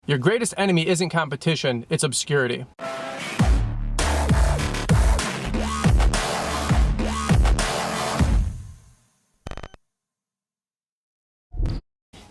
Your greatest enemy isn't competition, it's obscurity.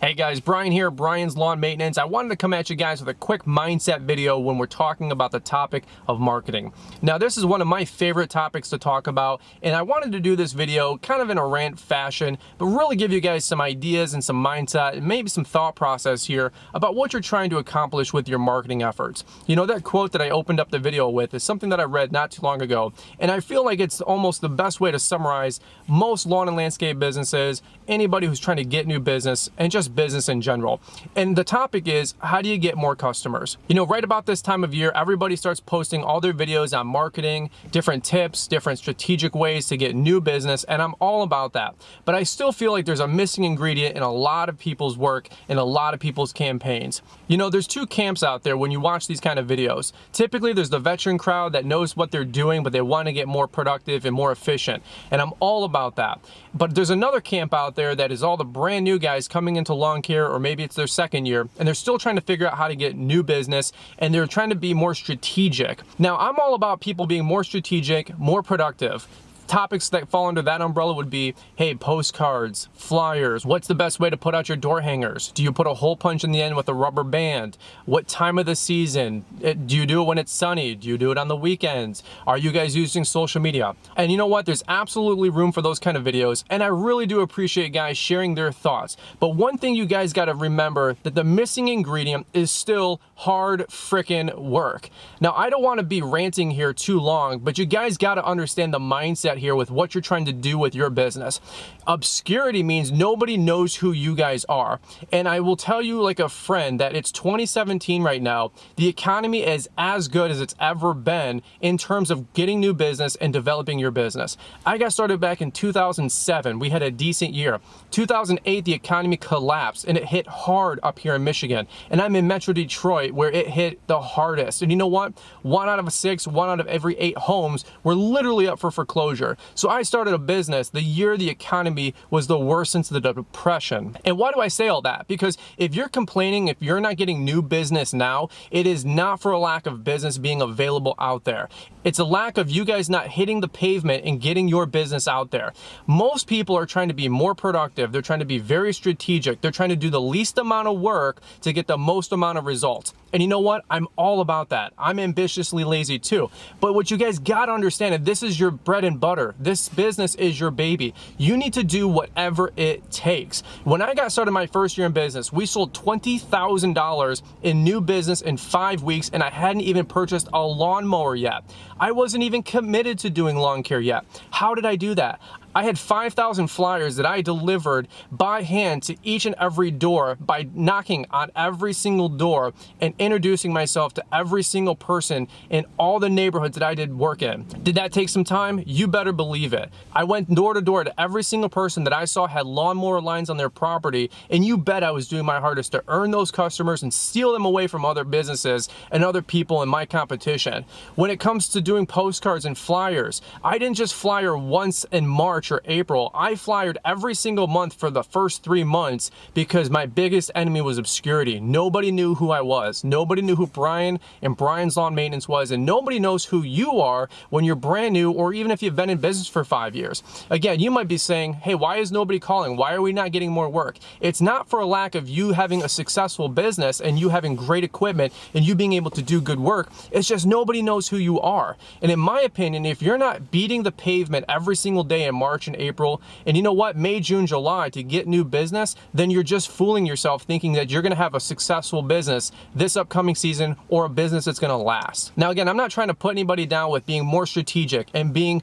Hey guys, Brian here, Brian's Lawn Maintenance. I wanted to come at you guys with a quick mindset video when we're talking about the topic of marketing. Now, this is one of my favorite topics to talk about, and I wanted to do this video kind of in a rant fashion, but really give you guys some ideas and some mindset and maybe some thought process here about what you're trying to accomplish with your marketing efforts. You know, that quote that I opened up the video with is something that I read not too long ago, and I feel like it's almost the best way to summarize most lawn and landscape businesses, anybody who's trying to get new business, and just business in general. And the topic is, how do you get more customers? You know, right about this time of year, everybody starts posting all their videos on marketing, different tips, different strategic ways to get new business, and I'm all about that. But I still feel like there's a missing ingredient in a lot of people's work and a lot of people's campaigns. You know, there's two camps out there when you watch these kind of videos. Typically, there's the veteran crowd that knows what they're doing, but they want to get more productive and more efficient. And I'm all about that. But there's another camp out there that is all the brand new guys coming into lawn care, or maybe it's their second year, and they're still trying to figure out how to get new business, and they're trying to be more strategic. Now, I'm all about people being more strategic, more productive. Topics that fall under that umbrella would be, hey, postcards, flyers, what's the best way to put out your door hangers? Do you put a hole punch in the end with a rubber band? What time of the season? Do you do it when it's sunny? Do you do it on the weekends? Are you guys using social media? And you know what? There's absolutely room for those kind of videos, and I really do appreciate guys sharing their thoughts. But one thing you guys got to remember, that the missing ingredient is still hard frickin' work. Now, I don't want to be ranting here too long, but you guys got to understand the mindset here with what you're trying to do with your business. Obscurity means nobody knows who you guys are. And I will tell you like a friend that it's 2017 right now. The economy is as good as it's ever been in terms of getting new business and developing your business. I got started back in 2007. We had a decent year. 2008, the economy collapsed and it hit hard up here in Michigan. And I'm in Metro Detroit where it hit the hardest. And you know what? 1 out of 6, 1 out of every 8 homes were literally up for foreclosure. So I started a business the year the economy was the worst since the Depression. And why do I say all that? Because if you're complaining, if you're not getting new business now, it is not for a lack of business being available out there. It's a lack of you guys not hitting the pavement and getting your business out there. Most people are trying to be more productive. They're trying to be very strategic. They're trying to do the least amount of work to get the most amount of results. And you know what? I'm all about that. I'm ambitiously lazy too. But what you guys gotta understand is this is your bread and butter. This business is your baby. You need to do whatever it takes. When I got started my first year in business, we sold $20,000 in new business in 5 weeks, and I hadn't even purchased a lawnmower yet. I wasn't even committed to doing lawn care yet. How did I do that? I had 5,000 flyers that I delivered by hand to each and every door by knocking on every single door and introducing myself to every single person in all the neighborhoods that I did work in. Did that take some time? You better believe it. I went door to door to every single person that I saw had lawnmower lines on their property, and you bet I was doing my hardest to earn those customers and steal them away from other businesses and other people in my competition. When it comes to doing postcards and flyers, I didn't just flyer once in March or April. I flyered every single month for the first 3 months because my biggest enemy was obscurity. Nobody knew who I was. Nobody knew who Brian and Brian's Lawn Maintenance was, and nobody knows who you are when you're brand new, or even if you've been in business for 5 years. Again, you might be saying, hey, why is nobody calling? Why are we not getting more work? It's not for a lack of you having a successful business and you having great equipment and you being able to do good work. It's just nobody knows who you are. And in my opinion, if you're not beating the pavement every single day in March and April, and you know what, May, June, July to get new business, then you're just fooling yourself thinking that you're going to have a successful business this upcoming season, or a business that's going to last. Now, again, I'm not trying to put anybody down with being more strategic and being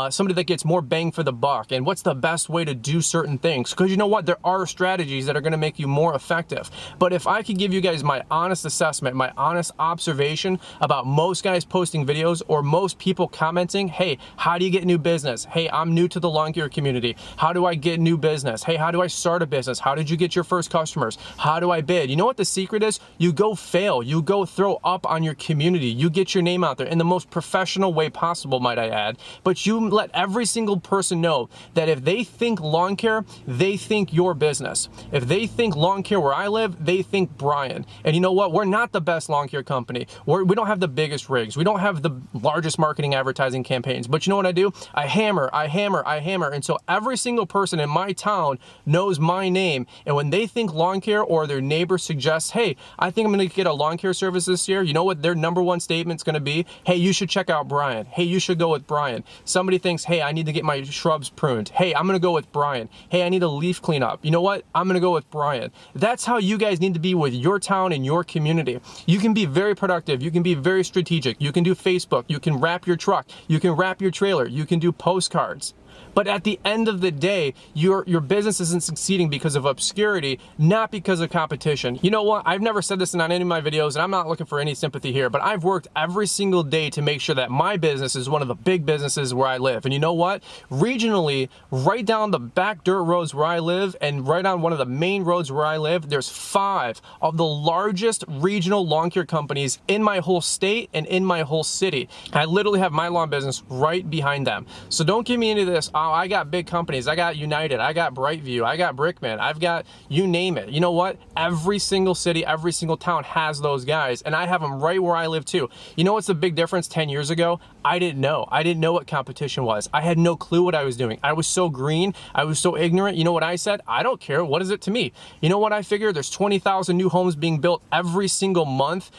somebody that gets more bang for the buck and what's the best way to do certain things, because you know what, there are strategies that are going to make you more effective. But if I could give you guys my honest assessment, my honest observation about most guys posting videos or most people commenting, hey, how do you get new business? Hey, I'm new to the lawn care community. How do I get new business? Hey, how do I start a business? How did you get your first customers? How do I bid? You know what the secret is? You go fail. You go throw up on your community. You get your name out there in the most professional way possible, might I add, but you do let every single person know that if they think lawn care, they think your business. If they think lawn care where I live, they think Brian. And you know what? We're not the best lawn care company. We don't have the biggest rigs. We don't have the largest marketing advertising campaigns. But you know what I do? I hammer. And so every single person in my town knows my name. And when they think lawn care or their neighbor suggests, hey, I think I'm going to get a lawn care service this year, you know what their number one statement's going to be? Hey, you should check out Brian. Hey, you should go with Brian. Somebody thinks, hey, I need to get my shrubs pruned. Hey, I'm going to go with Brian. Hey, I need a leaf cleanup. You know what? I'm going to go with Brian. That's how you guys need to be with your town and your community. You can be very productive. You can be very strategic. You can do Facebook. You can wrap your truck. You can wrap your trailer. You can do postcards. But at the end of the day, your business isn't succeeding because of obscurity, not because of competition. You know what? I've never said this in any of my videos, and I'm not looking for any sympathy here, but I've worked every single day to make sure that my business is one of the big businesses where I live. And you know what? Regionally, right down the back dirt roads where I live and right on one of the main roads where I live, there's 5 of the largest regional lawn care companies in my whole state and in my whole city. I literally have my lawn business right behind them. So don't give me any of this, oh, I got big companies. I got United. I got Brightview. I got Brickman. I've got, you name it. You know what? Every single city, every single town has those guys, and I have them right where I live too. You know what's the big difference 10 years ago? I didn't know. I didn't know what competition was. I had no clue what I was doing. I was so green. I was so ignorant. You know what I said? I don't care. What is it to me? You know what I figure? There's 20,000 new homes being built every single month.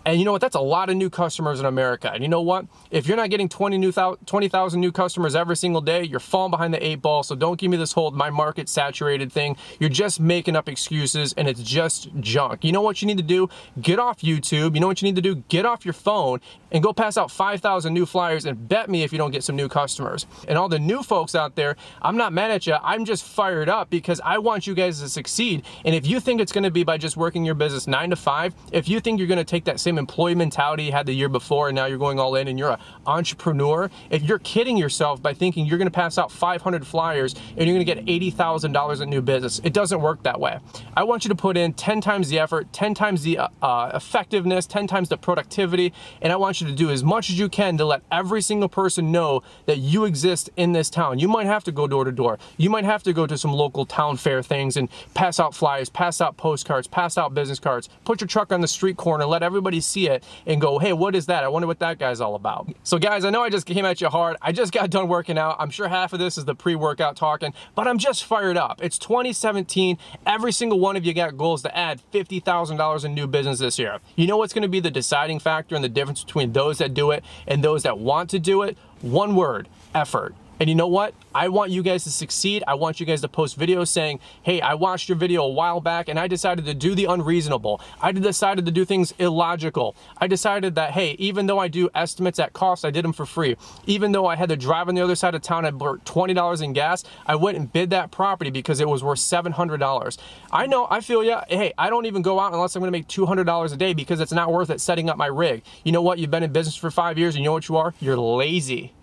And you know what? That's a lot of new customers in America. And you know what? If you're not getting 20,000 new customers every single day, you're falling behind the 8 ball. So don't give me this whole my market saturated thing. You're just making up excuses and it's just junk. You know what you need to do? Get off YouTube. You know what you need to do? Get off your phone and go pass out 5,000 new flyers and bet me if you don't get some new customers. And all the new folks out there, I'm not mad at you. I'm just fired up because I want you guys to succeed. And if you think it's going to be by just working your business 9 to 5, if you think you're going to take that same employee mentality you had the year before and now you're going all in and you're an entrepreneur, if you're kidding yourself by thinking you're going to pass out 500 flyers and you're going to get $80,000 in new business, it doesn't work that way. I want you to put in 10 times the effort, 10 times the effectiveness, 10 times the productivity, and I want you to do as much as you can to let every single person know that you exist in this town. You might have to go door to door. You might have to go to some local town fair things and pass out flyers, pass out postcards, pass out business cards, put your truck on the street corner, let everybody see it and go, hey, what is that? I wonder what that guy's all about. So guys, I know I just came at you hard. I just got done working out. I'm sure half of this is the pre-workout talking, but I'm just fired up. It's 2017. Every single one of you got goals to add $50,000 in new business this year. You know what's going to be the deciding factor and the difference between those that do it and those that want to do it? One word: effort. And you know what? I want you guys to succeed. I want you guys to post videos saying, hey, I watched your video a while back and I decided to do the unreasonable. I decided to do things illogical. I decided that, hey, even though I do estimates at cost, I did them for free. Even though I had to drive on the other side of town and burn $20 in gas, I went and bid that property because it was worth $700. I know, I feel ya. Hey, I don't even go out unless I'm gonna make $200 a day because it's not worth it setting up my rig. You know what? You've been in business for 5 years and you know what you are? You're lazy.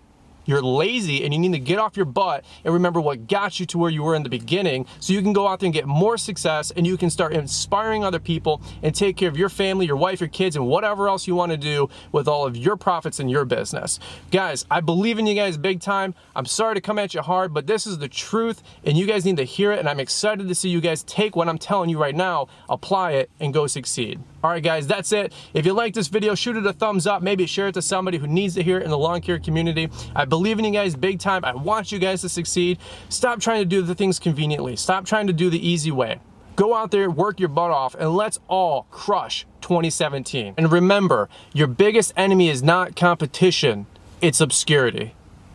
You're lazy and you need to get off your butt and remember what got you to where you were in the beginning so you can go out there and get more success and you can start inspiring other people and take care of your family, your wife, your kids, and whatever else you want to do with all of your profits in your business. Guys, I believe in you guys big time. I'm sorry to come at you hard, but this is the truth and you guys need to hear it, and I'm excited to see you guys take what I'm telling you right now, apply it, and go succeed. All right, guys, that's it. If you like this video, shoot it a thumbs up. Maybe share it to somebody who needs to hear it in the lawn care community. I believe in you guys big time. I want you guys to succeed. Stop trying to do the things conveniently. Stop trying to do the easy way. Go out there, work your butt off, and let's all crush 2017. And remember, your biggest enemy is not competition, it's obscurity.